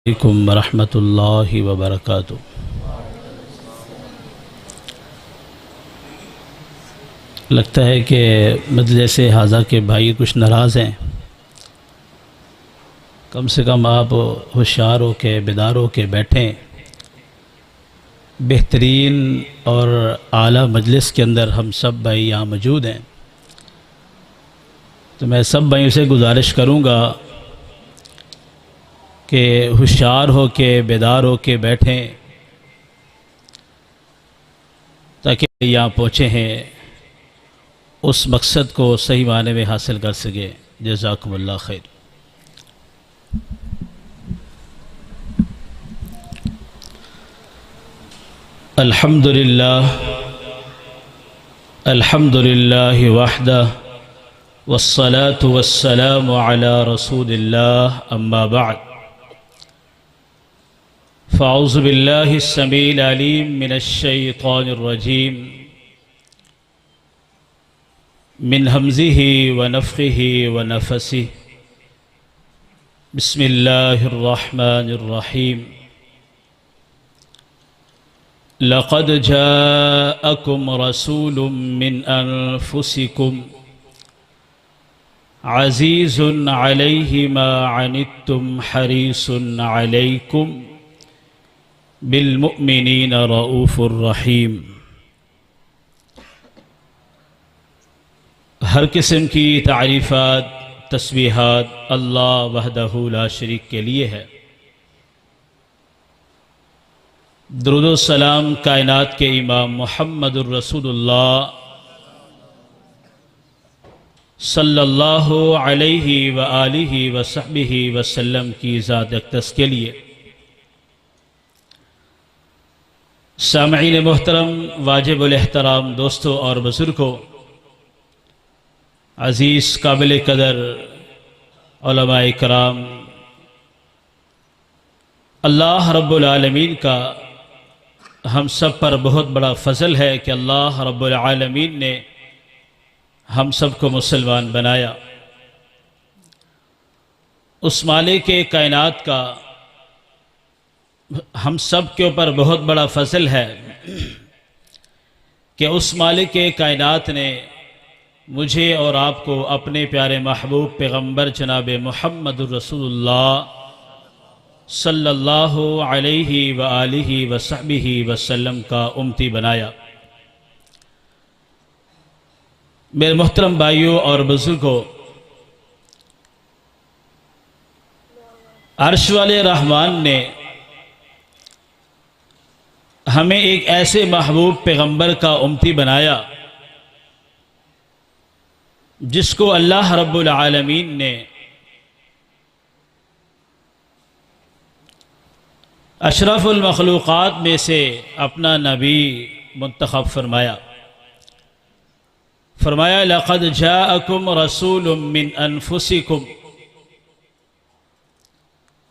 علیکم ورحمۃ اللہ وبرکاتہ۔ لگتا ہے کہ مجلس حاضہ کے بھائی کچھ ناراض ہیں۔ کم سے کم آپ ہوشیار ہو کے بیدار ہو کے بیٹھیں۔ بہترین اور اعلیٰ مجلس کے اندر ہم سب بھائی یہاں موجود ہیں، تو میں سب بھائیوں سے گزارش کروں گا کہ ہوشیار ہو کے بیدار ہو کے بیٹھیں تاکہ یہاں پہنچے ہیں اس مقصد کو صحیح معنی میں حاصل کر سکے۔ جزاکم اللہ خیر۔ الحمد للہ وحدہ والصلاة والسلام علی رسول اللہ، اما بعد فاعوذ باللہ السمیع العلیم من الشیطان الرجیم من ہمزہ ونفخہ ونفثہ۔ بسم اللہ الرحمن الرحیم۔ لقد جاءکم رسول من انفسکم عزیز علیہ ما عنتم حریص علیکم بالمؤمنین رؤوف الرحیم۔ ہر قسم کی تعریفات تسبیحات اللہ وحدہ لا شریک کے لیے ہے۔ درود و سلام کائنات کے امام محمد الرسول اللہ صلی اللہ علیہ وآلہ وصحبہ وسلم کی ذات اقدس کے لیے۔ سامعین محترم، واجب الاحترام دوستوں اور بزرگوں، عزیز قابل قدر علماء کرام، اللہ رب العالمین کا ہم سب پر بہت بڑا فضل ہے کہ اللہ رب العالمین نے ہم سب کو مسلمان بنایا۔ اس مالک کائنات کا ہم سب کے اوپر بہت بڑا فضل ہے کہ اس مالک کائنات نے مجھے اور آپ کو اپنے پیارے محبوب پیغمبر جناب محمد الرسول اللہ صلی اللہ علیہ وآلہ وصحبہ وسلم کا امتی بنایا۔ میرے محترم بھائیوں اور بزرگوں، عرش والے رحمان نے ہمیں ایک ایسے محبوب پیغمبر کا امتی بنایا جس کو اللہ رب العالمین نے اشرف المخلوقات میں سے اپنا نبی منتخب فرمایا۔ فرمایا لقد جاءکم رسول من انفسکم،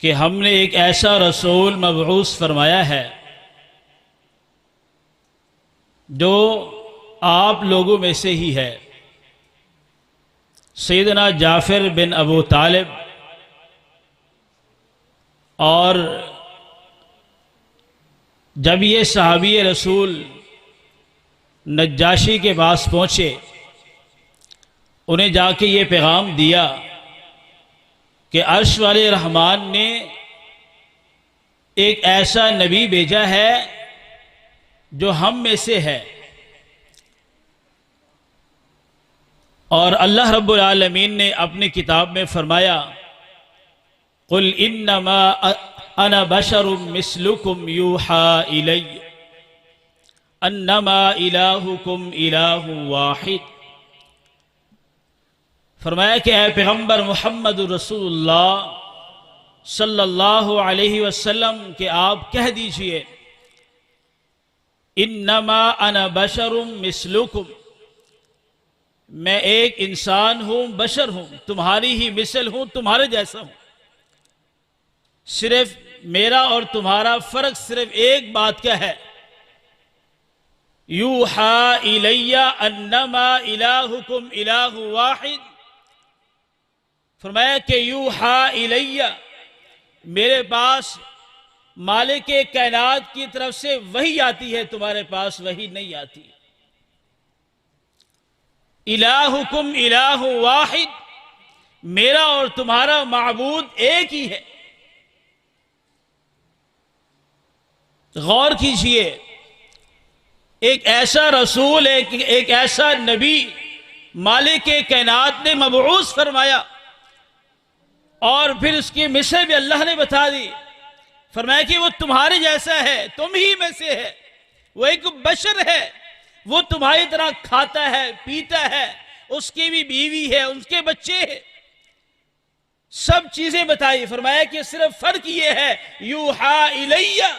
کہ ہم نے ایک ایسا رسول مبعوث فرمایا ہے جو آپ لوگوں میں سے ہی ہے۔ سیدنا جعفر بن ابو طالب اور جب یہ صحابی رسول نجاشی کے پاس پہنچے، انہیں جا کے یہ پیغام دیا کہ عرش والے رحمان نے ایک ایسا نبی بھیجا ہے جو ہم میں سے ہے، اور اللہ رب العالمین نے اپنی کتاب میں فرمایا قل انما انا بشر مثلکم یوحی الی انما الہکم الہ واحد۔ فرمایا کہ اے پیغمبر محمد رسول اللہ صلی اللہ علیہ وسلم کہ آپ کہہ دیجئے انما انا بشر مثلکم، میں ایک انسان ہوں، بشر ہوں، تمہاری ہی مثل ہوں، تمہارے جیسا ہوں۔ صرف میرا اور تمہارا فرق صرف ایک بات کا ہے، یوحی الی انما الہکم الہ واحد۔ فرمایا کہ یوحی الی، میرے پاس مالک کائنات کی طرف سے وحی آتی ہے، تمہارے پاس وحی نہیں آتی۔ الہکم الہ واحد، میرا اور تمہارا معبود ایک ہی ہے۔ غور کیجئے، ایک ایسا رسول، ایک ایسا نبی مالک کائنات نے مبعوث فرمایا، اور پھر اس کی مثال بھی اللہ نے بتا دی، فرمایا کہ وہ تمہارے جیسا ہے، تم ہی میں سے ہے، وہ ایک بشر ہے، وہ تمہاری طرح کھاتا ہے پیتا ہے، اس کی بھی بیوی ہے، اس کے بچے ہیں، سب چیزیں بتائی۔ فرمایا کہ صرف فرق یہ ہے یوحا الیہ،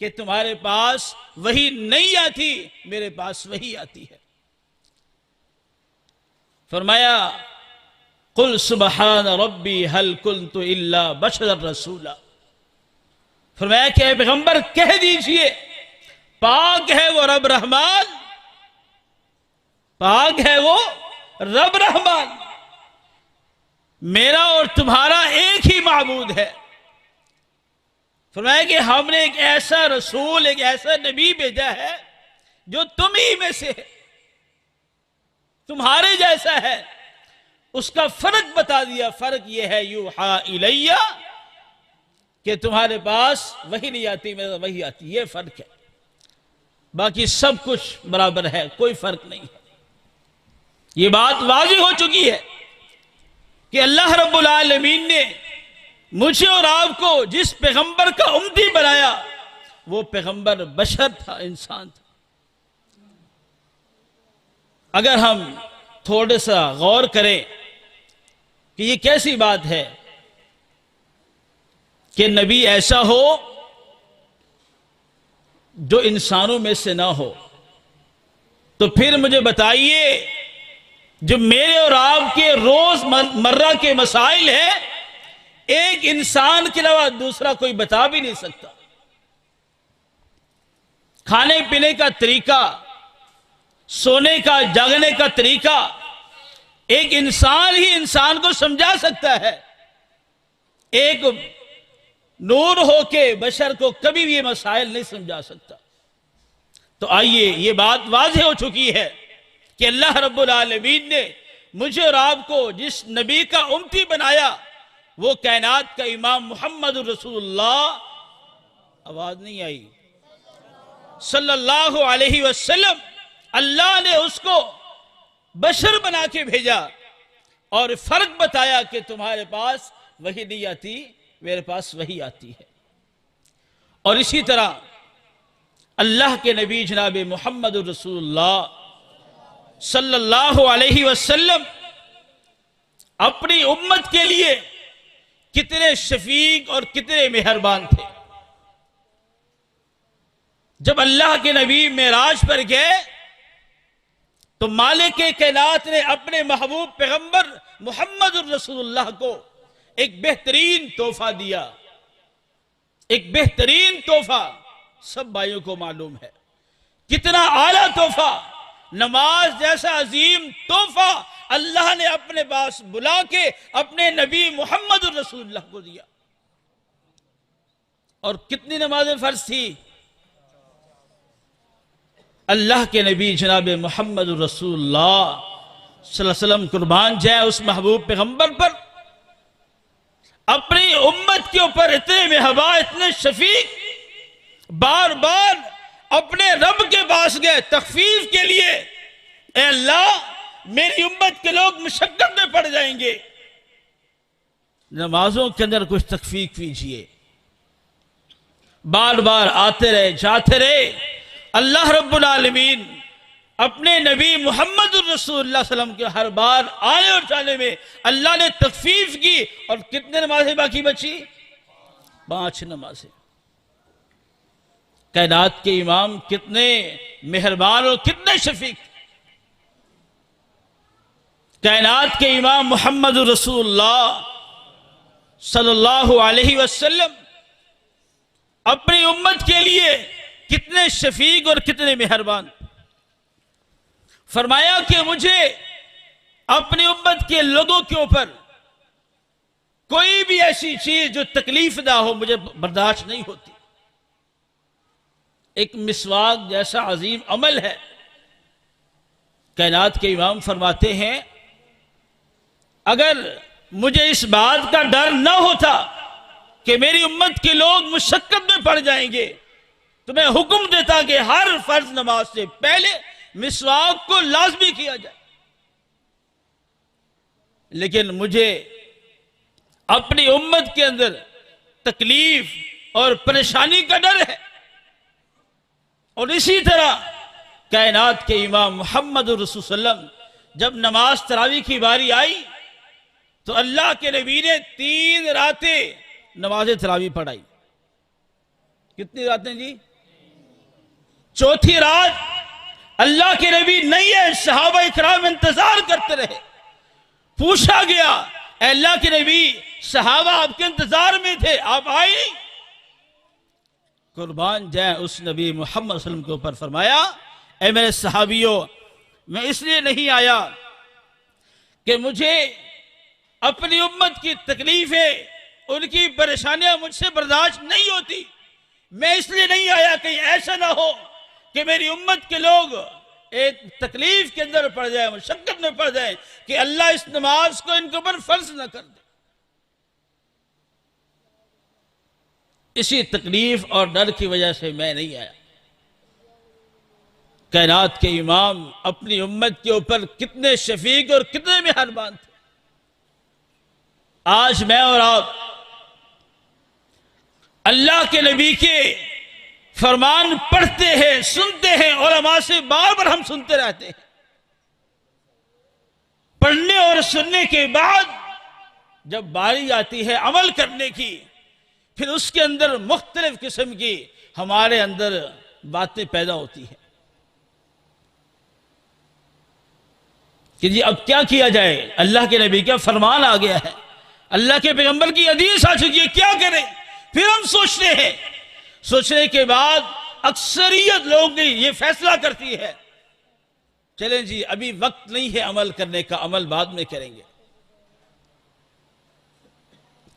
کہ تمہارے پاس وحی نہیں آتی، میرے پاس وحی آتی ہے۔ فرمایا قل سبحان ربی هل کنت الا بشرا رسولا، فرمایا کہ اے پیغمبر کہہ دیجئے پاک ہے وہ رب رحمان، پاک ہے وہ رب رحمان، میرا اور تمہارا ایک ہی معبود ہے۔ فرمایا کہ ہم نے ایک ایسا رسول، ایک ایسا نبی بھیجا ہے جو تم ہی میں سے ہے، تمہارے جیسا ہے، اس کا فرق بتا دیا۔ فرق یہ ہے یوحا الیہ، کہ تمہارے پاس وحی نہیں آتی، میرے وحی آتی، یہ فرق ہے، باقی سب کچھ برابر ہے، کوئی فرق نہیں ہے۔ یہ بات واضح ہو چکی ہے کہ اللہ رب العالمین نے مجھے اور آپ کو جس پیغمبر کا امتی بنایا، وہ پیغمبر بشر تھا، انسان تھا۔ اگر ہم تھوڑا سا غور کریں کہ یہ کیسی بات ہے کہ نبی ایسا ہو جو انسانوں میں سے نہ ہو، تو پھر مجھے بتائیے جو میرے اور آپ کے روز مرہ کے مسائل ہیں، ایک انسان کے علاوہ دوسرا کوئی بتا بھی نہیں سکتا۔ کھانے پینے کا طریقہ، سونے کا جاگنے کا طریقہ، ایک انسان ہی انسان کو سمجھا سکتا ہے، ایک نور ہو کے بشر کو کبھی بھی یہ مسائل نہیں سمجھا سکتا۔ تو آئیے، یہ بات واضح ہو چکی ہے کہ اللہ رب العالمین نے مجھے اور آپ کو جس نبی کا امتی بنایا، وہ کائنات کا امام محمد رسول اللہ، آواز نہیں آئی، صلی اللہ علیہ وسلم، اللہ نے اس کو بشر بنا کے بھیجا اور فرق بتایا کہ تمہارے پاس وحی نہیں آتی، میرے پاس وحی آتی ہے۔ اور اسی طرح اللہ کے نبی جناب محمد رسول اللہ صلی اللہ علیہ وسلم اپنی امت کے لیے کتنے شفیق اور کتنے مہربان تھے۔ جب اللہ کے نبی معراج پر گئے تو مالک کائنات نے اپنے محبوب پیغمبر محمد الرسول اللہ کو ایک بہترین تحفہ دیا، ایک بہترین تحفہ، سب بھائیوں کو معلوم ہے کتنا اعلیٰ تحفہ، نماز جیسا عظیم تحفہ اللہ نے اپنے پاس بلا کے اپنے نبی محمد الرسول اللہ کو دیا۔ اور کتنی نمازیں فرض تھی؟ اللہ کے نبی جناب محمد رسول اللہ صلی اللہ علیہ وسلم قربان جائے اس محبوب پیغمبر پر، اپنی امت کے اوپر اتنے مہربان، اتنے شفیق، بار بار اپنے رب کے پاس گئے تخفیف کے لیے، اے اللہ میری امت کے لوگ مشقت میں پڑ جائیں گے، نمازوں کے اندر کچھ تخفیف کیجیے۔ بار بار آتے رہے، جاتے رہے، اللہ رب العالمین اپنے نبی محمد الرسول اللہ صلی اللہ علیہ وسلم کے ہر بار آنے اور جانے میں اللہ نے تخفیف کی، اور کتنے نمازیں باقی بچی؟ 5 نمازیں۔ کائنات کے امام کتنے مہربان اور کتنے شفیق، کائنات کے امام محمد رسول اللہ صلی اللہ علیہ وسلم اپنی امت کے لیے کتنے شفیق اور کتنے مہربان۔ فرمایا کہ مجھے اپنی امت کے لوگوں کے اوپر کوئی بھی ایسی چیز جو تکلیف دہ ہو مجھے برداشت نہیں ہوتی۔ ایک مسواک جیسا عظیم عمل ہے، کائنات کے امام فرماتے ہیں اگر مجھے اس بات کا ڈر نہ ہوتا کہ میری امت کے لوگ مشقت میں پڑ جائیں گے تو میں حکم دیتا کہ ہر فرض نماز سے پہلے مسواک کو لازمی کیا جائے، لیکن مجھے اپنی امت کے اندر تکلیف اور پریشانی کا ڈر ہے۔ اور اسی طرح کائنات کے امام محمد رسول صلی اللہ علیہ وسلم جب نماز تراویح کی باری آئی تو اللہ کے نبی نے 3 راتیں نماز تراویح پڑھائی۔ کتنی راتیں جی؟ 4تھی رات اللہ کے نبی نہیں ہے، صحابہ اکرام انتظار کرتے رہے۔ پوچھا گیا اے اللہ کے نبی صحابہ آپ کے انتظار میں تھے، آپ آئے نہیں؟ قربان جائیں اس نبی محمد صلی اللہ علیہ وسلم کے اوپر، فرمایا اے میرے صحابیوں میں اس لیے نہیں آیا کہ مجھے اپنی امت کی تکلیفیں ان کی پریشانیاں مجھ سے برداشت نہیں ہوتی، میں اس لیے نہیں آیا کہیں ایسا نہ ہو کہ میری امت کے لوگ ایک تکلیف کے اندر پڑ جائیں، مشقت میں پڑ جائیں کہ اللہ اس نماز کو ان کے اوپر فرض نہ کر دے۔ اسی تکلیف اور ڈر کی وجہ سے میں نہیں آیا۔ کائنات کے امام اپنی امت کے اوپر کتنے شفیق اور کتنے مہربان تھے۔ آج میں اور آپ اللہ کے نبی کے فرمان پڑھتے ہیں، سنتے ہیں، علماء سے بار بار ہم سنتے رہتے ہیں۔ پڑھنے اور سننے کے بعد جب باری آتی ہے عمل کرنے کی، پھر اس کے اندر مختلف قسم کی ہمارے اندر باتیں پیدا ہوتی ہیں کہ جی اب کیا کیا جائے، اللہ کے نبی کا فرمان آ گیا ہے، اللہ کے پیغمبر کی حدیث آ چکی ہے، کیا کریں؟ پھر ہم سوچتے ہیں، سوچنے کے بعد اکثریت لوگ یہ فیصلہ کرتی ہے چلیں جی ابھی وقت نہیں ہے عمل کرنے کا، عمل بعد میں کریں گے،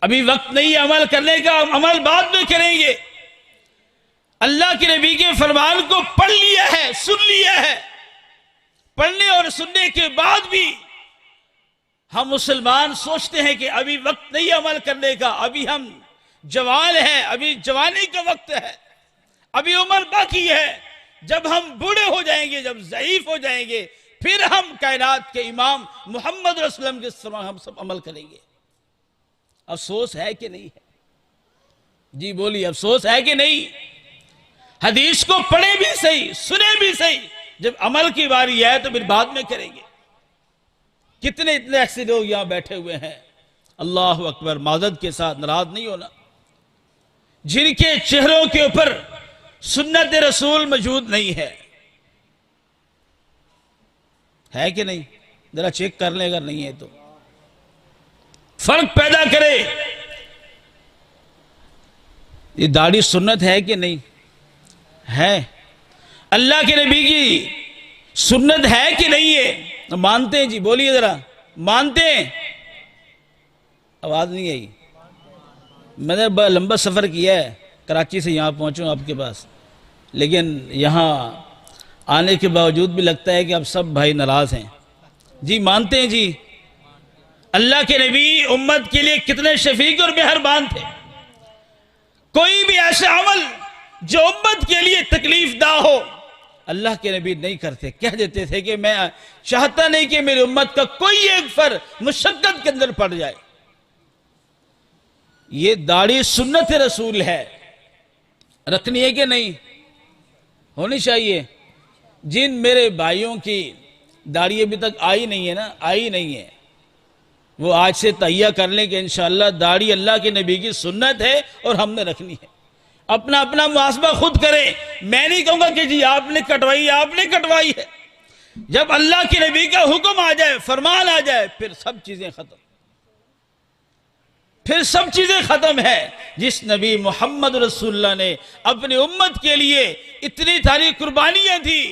ابھی وقت نہیں ہے عمل کرنے کا، عمل بعد میں کریں گے۔ اللہ کے نبی کے فرمان کو پڑھ لیا ہے، سن لیا ہے، پڑھنے اور سننے کے بعد بھی ہم مسلمان سوچتے ہیں کہ ابھی وقت نہیں عمل کرنے کا، ابھی ہم جوان ہیں، ابھی جوانی کا وقت ہے، ابھی عمر باقی ہے، جب ہم بوڑھے ہو جائیں گے، جب ضعیف ہو جائیں گے، پھر ہم کائنات کے امام محمد رسول اللہ کے فرمان ہم سب عمل کریں گے۔ افسوس ہے کہ نہیں ہے؟ جی بولیے، افسوس ہے کہ نہیں؟ حدیث کو پڑھے بھی صحیح، سنے بھی صحیح، جب عمل کی باری ہے تو پھر بعد میں کریں گے۔ کتنے اتنے ایسے لوگ یہاں بیٹھے ہوئے ہیں، اللہ اکبر، معذرت کے ساتھ ناراض نہیں ہونا، جن کے چہروں کے اوپر سنت رسول موجود نہیں ہے کہ نہیں؟ ذرا چیک کر لیں، اگر نہیں ہے تو فرق پیدا کرے۔ یہ داڑھی سنت ہے کہ نہیں ہے؟ اللہ کے نبی کی سنت ہے کہ نہیں ہے؟ مانتے ہیں جی؟ بولیے ذرا، مانتے ہیں؟ آواز نہیں آئی؟ میں نے بڑا لمبا سفر کیا ہے، کراچی سے یہاں پہنچوں آپ کے پاس، لیکن یہاں آنے کے باوجود بھی لگتا ہے کہ اب سب بھائی ناراض ہیں۔ جی مانتے ہیں جی؟ اللہ کے نبی امت کے لیے کتنے شفیق اور مہربان تھے۔ کوئی بھی ایسا عمل جو امت کے لیے تکلیف دہ ہو اللہ کے نبی نہیں کرتے، کہہ دیتے تھے کہ میں چاہتا نہیں کہ میری امت کا کوئی ایک فرد مشقت کے اندر پڑ جائے۔ یہ داڑھی سنت رسول ہے، رکھنی ہے کہ نہیں؟ ہونی چاہیے۔ جن میرے بھائیوں کی داڑھی ابھی تک آئی نہیں ہے نا، آئی نہیں ہے، وہ آج سے تہیہ کر لیں کہ انشاءاللہ داڑھی اللہ کے نبی کی سنت ہے اور ہم نے رکھنی ہے۔ اپنا اپنا محاسبہ خود کریں، میں نہیں کہوں گا کہ جی آپ نے کٹوائی، آپ نے کٹوائی ہے۔ جب اللہ کے نبی کا حکم آ جائے، فرمان آ جائے، پھر سب چیزیں ختم، پھر سب چیزیں ختم ہے۔ جس نبی محمد رسول اللہ نے اپنی امت کے لیے اتنی ساری قربانیاں تھی،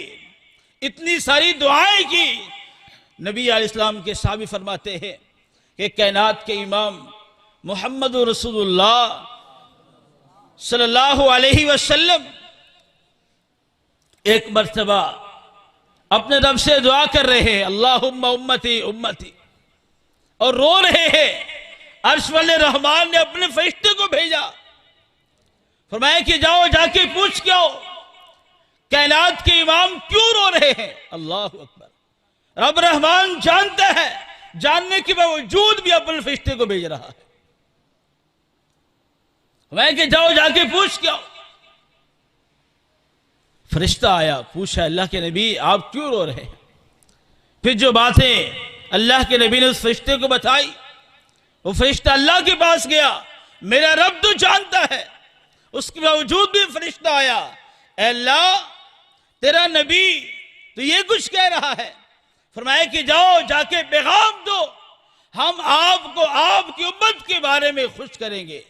اتنی ساری دعائیں کی، نبی علیہ السلام کے صحابی فرماتے ہیں کہ کائنات کے امام محمد رسول اللہ صلی اللہ علیہ وسلم ایک مرتبہ اپنے رب سے دعا کر رہے ہیں اللہم امتی امتی اور رو رہے ہیں. عرش والے رحمان نے اپنے فرشتے کو بھیجا, فرمایا کہ جاؤ جا کے پوچھ کے آؤ کائنات کے امام کیوں رو رہے ہیں. اللہ اکبر. رب رحمان جانتا ہے, جاننے کے باوجود بھی اپنے فرشتے کو بھیج رہا ہے. فرمایا کہ جاؤ جا کے پوچھ کے آؤ. فرشتہ آیا, پوچھا اللہ کے نبی آپ کیوں رو رہے ہیں. پھر جو باتیں اللہ کے نبی نے اس فرشتے کو بتائی, وہ فرشتہ اللہ کے پاس گیا. میرا رب تو جانتا ہے, اس کے باوجود بھی فرشتہ آیا, اے اللہ تیرا نبی تو یہ کچھ کہہ رہا ہے. فرمایا کہ جاؤ جا کے پیغام دو, ہم آپ کو آپ کی امت کے بارے میں خوش کریں گے.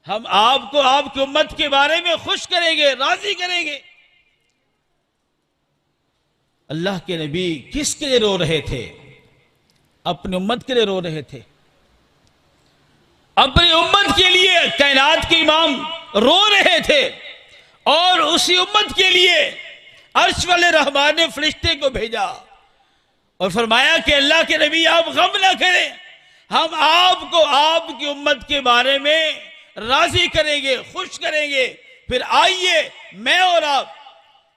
ہم آپ کو آپ کی امت کے بارے میں خوش کریں گے, راضی کریں گے. اللہ کے نبی کس کے لیے رو رہے تھے؟ اپنی امت کے لیے رو رہے تھے. اپنی امت کے لیے کائنات کے امام رو رہے تھے, اور اسی امت کے لیے عرش والے رحمان نے فرشتے کو بھیجا اور فرمایا کہ اللہ کے نبی آپ غم نہ کریں, ہم آپ کو آپ کی امت کے بارے میں راضی کریں گے, خوش کریں گے. پھر آئیے میں اور آپ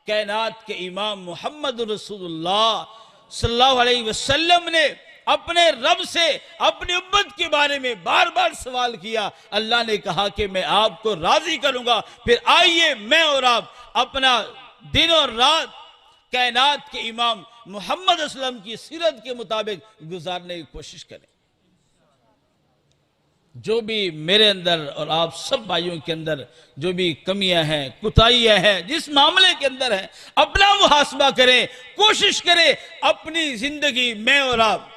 کائنات کے امام محمد رسول اللہ صلی اللہ علیہ وسلم نے اپنے رب سے اپنی امت کے بارے میں بار بار سوال کیا. اللہ نے کہا کہ میں آپ کو راضی کروں گا. پھر آئیے میں اور آپ اپنا دن اور رات کائنات کے امام محمد صلی اللہ علیہ وسلم کی سیرت کے مطابق گزارنے کی کوشش کریں. جو بھی میرے اندر اور آپ سب بھائیوں کے اندر جو بھی کمیاں ہیں, کوتاہیاں ہیں, جس معاملے کے اندر ہیں, اپنا محاسبہ کریں, کوشش کریں اپنی زندگی میں اور آپ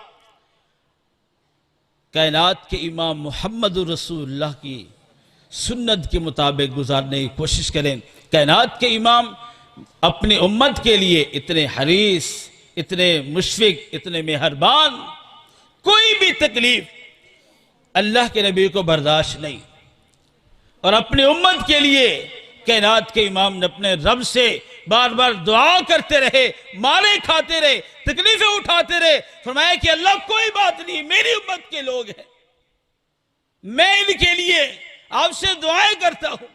کائنات کے امام محمد رسول اللہ کی سنت کے مطابق گزارنے کی کوشش کریں. کائنات کے امام اپنی امت کے لیے اتنے حریص, اتنے مشفق, اتنے مہربان, کوئی بھی تکلیف اللہ کے نبی کو برداشت نہیں. اور اپنی امت کے لیے کائنات کے امام نے اپنے رب سے بار بار دعا کرتے رہے, مارے کھاتے رہے, تکلیفیں اٹھاتے رہے. فرمایا کہ اللہ کوئی بات نہیں, میری امت کے لوگ ہیں, میں ان کے لیے آپ سے دعائیں کرتا ہوں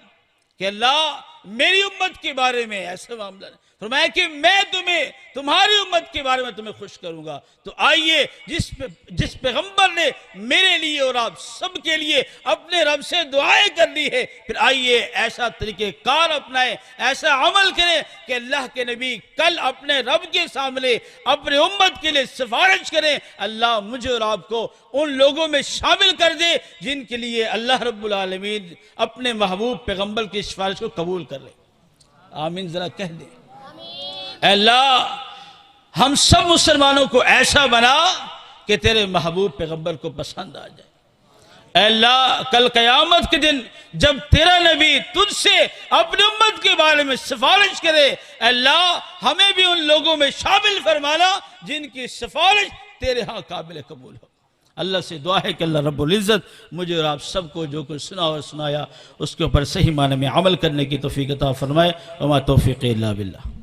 کہ اللہ میری امت کے بارے میں ایسا معاملہ نہیں. فرمایا کہ میں تمہاری امت کے بارے میں تمہیں خوش کروں گا. تو آئیے جس پیغمبر نے میرے لیے اور آپ سب کے لیے اپنے رب سے دعائیں کر لی ہے, پھر آئیے ایسا طریقہ کار اپنائیں, ایسا عمل کریں کہ اللہ کے نبی کل اپنے رب کے سامنے اپنے امت کے لیے سفارش کریں. اللہ مجھے اور آپ کو ان لوگوں میں شامل کر دے جن کے لیے اللہ رب العالمین اپنے محبوب پیغمبر کی سفارش کو قبول کر لے. آمین ذرا کہہ دیں. اے اللہ ہم سب مسلمانوں کو ایسا بنا کہ تیرے محبوب پیغمبر کو پسند آ جائے. اے اللہ کل قیامت کے دن جب تیرا نبی تجھ سے اپنی امت کے بارے میں سفارش کرے, اے اللہ ہمیں بھی ان لوگوں میں شامل فرمانا جن کی سفارش تیرے ہاں قابل قبول ہو. اللہ سے دعا ہے کہ اللہ رب العزت مجھے اور آپ سب کو جو کچھ سنا اور سنایا اس کے اوپر صحیح معنی میں عمل کرنے کی توفیق عطا فرمائے. وما توفیق الا باللہ.